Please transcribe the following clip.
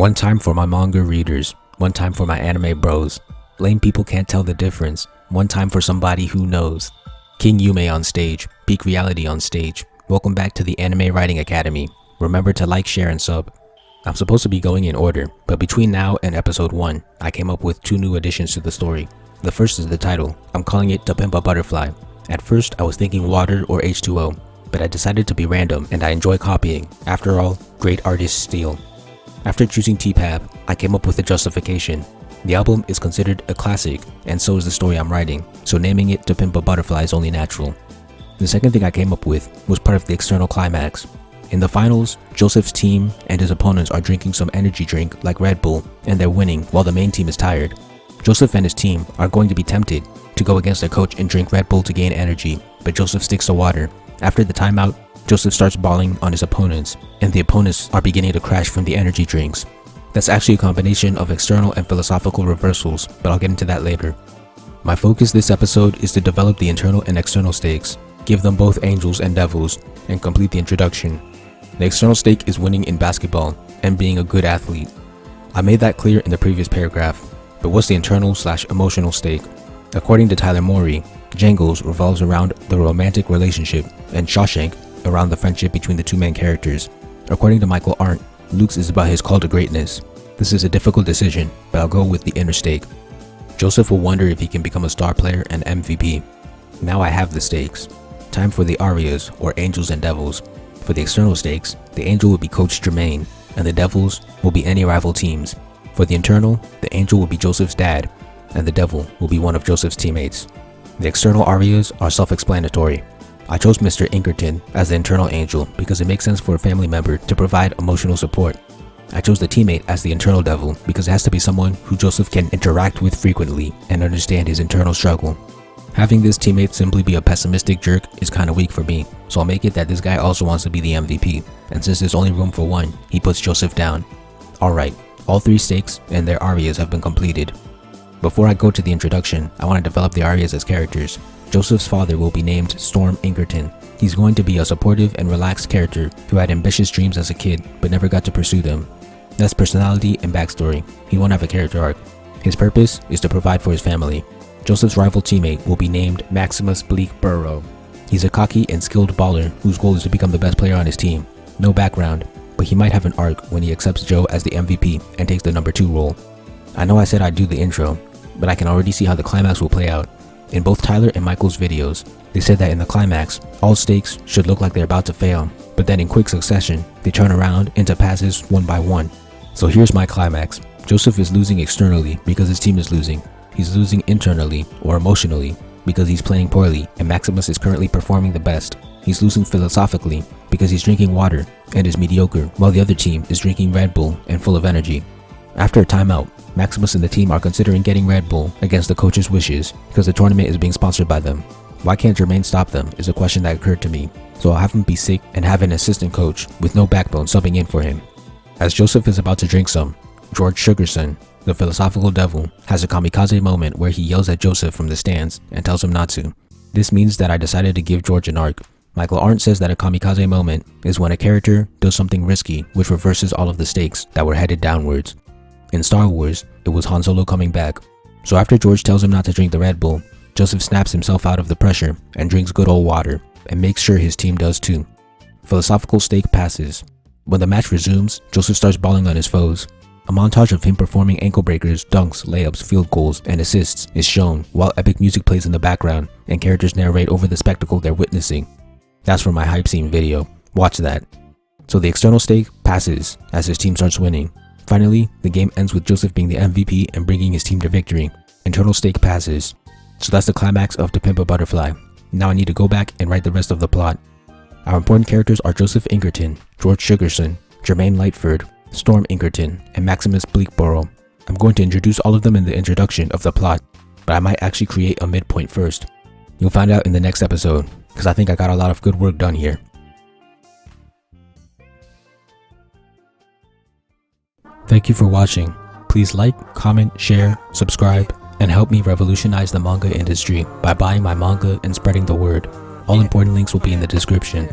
One time for my manga readers, one time for my anime bros. Lame people can't tell the difference, one time for somebody who knows. King Yume on stage, peak reality on stage. Welcome back to the Anime Writing Academy. Remember to like, share, and sub. I'm supposed to be going in order, but between now and episode 1, I came up with 2 new additions to the story. The first is the title. I'm calling it To Pimp a Butterfly. At first, I was thinking water or H2O, but I decided to be random and I enjoy copying. After all, great artists steal. After choosing TPAB, I came up with a justification. The album is considered a classic, and so is the story I'm writing, so naming it To Pimp a Butterfly is only natural. The second thing I came up with was part of the external climax. In the finals, Joseph's team and his opponents are drinking some energy drink like Red Bull, and they're winning while the main team is tired. Joseph and his team are going to be tempted to go against their coach and drink Red Bull to gain energy, but Joseph sticks to water. After the timeout, Joseph starts bawling on his opponents, and the opponents are beginning to crash from the energy drinks. That's actually a combination of external and philosophical reversals, but I'll get into that later. My focus this episode is to develop the internal and external stakes, give them both angels and devils, and complete the introduction. The external stake is winning in basketball and being a good athlete. I made that clear in the previous paragraph, but what's the internal/emotional stake? According to Tyler Morey, Jangles revolves around the romantic relationship and Shawshank around the friendship between the two main characters. According to Michael Arndt, Luke's is about his call to greatness. This is a difficult decision, but I'll go with the inner stake. Joseph will wonder if he can become a star player and MVP. Now I have the stakes. Time for the arias, or angels and devils. For the external stakes, the angel will be Coach Jermaine, and the devils will be any rival teams. For the internal, the angel will be Joseph's dad, and the devil will be one of Joseph's teammates. The external arias are self-explanatory. I chose Mr. Inkerton as the internal angel because it makes sense for a family member to provide emotional support. I chose the teammate as the internal devil because it has to be someone who Joseph can interact with frequently and understand his internal struggle. Having this teammate simply be a pessimistic jerk is kinda weak for me, so I'll make it that this guy also wants to be the MVP, and since there's only room for one, he puts Joseph down. Alright, all 3 stakes and their arias have been completed. Before I go to the introduction, I want to develop the arias as characters. Joseph's father will be named Storm Inkerton. He's going to be a supportive and relaxed character who had ambitious dreams as a kid but never got to pursue them. That's personality and backstory. He won't have a character arc. His purpose is to provide for his family. Joseph's rival teammate will be named Maximus Bleak-Burrow. He's a cocky and skilled baller whose goal is to become the best player on his team. No background, but he might have an arc when he accepts Joe as the MVP and takes the number 2 role. I know I said I'd do the intro, but I can already see how the climax will play out. In both Tyler and Michael's videos, they said that in the climax, all stakes should look like they're about to fail, but then in quick succession, they turn around into passes one by one. So here's my climax. Joseph is losing externally because his team is losing. He's losing internally or emotionally because he's playing poorly and Maximus is currently performing the best. He's losing philosophically because he's drinking water and is mediocre while the other team is drinking Red Bull and full of energy. After a timeout, Maximus and the team are considering getting Red Bull against the coach's wishes because the tournament is being sponsored by them. Why can't Jermaine stop them is a question that occurred to me, so I'll have him be sick and have an assistant coach with no backbone subbing in for him. As Joseph is about to drink some, George Sugarson, the philosophical devil, has a kamikaze moment where he yells at Joseph from the stands and tells him not to. This means that I decided to give George an arc. Michael Arndt says that a kamikaze moment is when a character does something risky which reverses all of the stakes that were headed downwards. In Star Wars, it was Han Solo coming back. So after George tells him not to drink the Red Bull, Joseph snaps himself out of the pressure and drinks good old water and makes sure his team does too. Philosophical stake passes. When the match resumes, Joseph starts bawling on his foes. A montage of him performing ankle breakers, dunks, layups, field goals, and assists is shown while epic music plays in the background and characters narrate over the spectacle they're witnessing. That's for my hype scene video. Watch that. So the external stake passes as his team starts winning. Finally, the game ends with Joseph being the MVP and bringing his team to victory. Internal stake passes. So that's the climax of To Pimp a Butterfly. Now I need to go back and write the rest of the plot. Our important characters are Joseph Inkerton, George Sugarson, Jermaine Lightford, Storm Inkerton, and Maximus Bleak-Burrow. I'm going to introduce all of them in the introduction of the plot, but I might actually create a midpoint first. You'll find out in the next episode, because I think I got a lot of good work done here. Thank you for watching. Please like, comment, share, subscribe, and help me revolutionize the manga industry by buying my manga and spreading the word. All important links will be in the description.